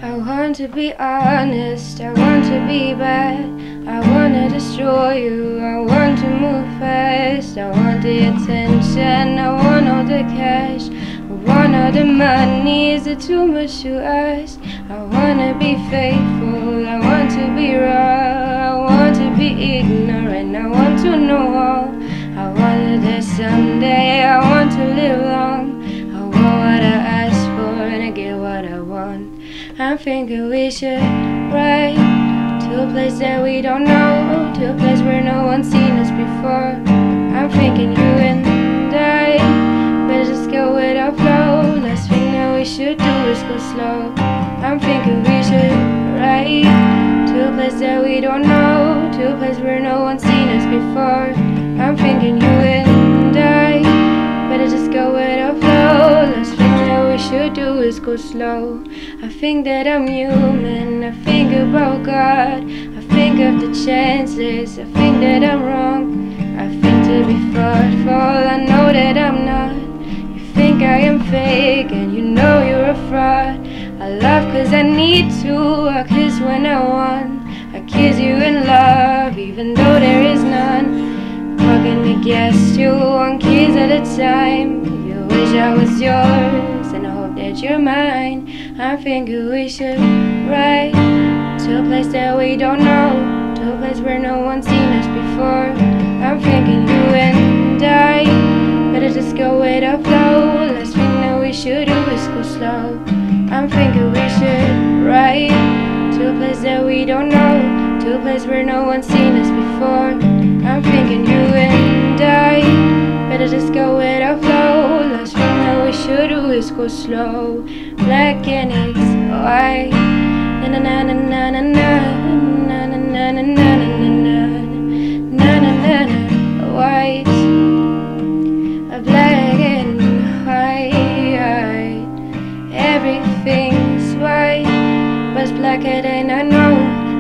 I want to be honest, I want to be bad, I wanna destroy you, I want to move fast, I want the attention, I want all the cash, I want all the money, is it too much to ask? I wanna be faithful, I want to be raw, I want to be ignorant, I want to know all, I want that someday, I want to live long, I want what I ask for and I get what I want. I'm thinking we should ride to a place that we don't know, to a place where no one's seen us before. I'm thinking you and I better just go with our flow. Last thing that we should do is go slow. I'm thinking we should ride to a place that we don't know, to a place where no one's seen us before. I'm thinking you and I better just go with our flow. Last thing that we should do is go slow. I think that I'm human, I think about God, I think of the chances, I think that I'm wrong, I think to be thoughtful, I know that I'm not. You think I am fake and you know you're a fraud. I love cause I need to, I kiss when I want, I kiss you in love even though there is none. How can we guess you one kiss at a time? You wish I was yours and I hope that you're mine. I'm thinking we should ride to a place that we don't know, to a place where no one's seen us before. I'm thinking you and I better just go with our flow. Last thing that we should do is go slow. I'm thinking we should ride to a place that we don't know, to a place where no one's seen us before. I'm thinking you and I better just go with our flow. Last thing that we should do is go slow. Black and it's white. Na na na na na na na na na na na na na na na na. White, black and white. Everything's white, but it's blacker than I know.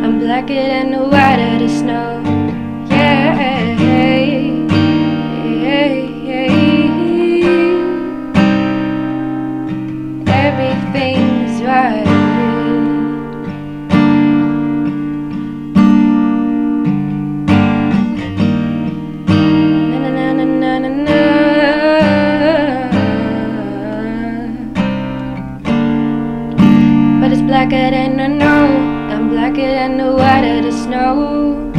I'm blacker than the white of the snow. Yeah. Everything's right. Na na na na na na na. But it's blacker than I know. I'm blacker than the white of the snow.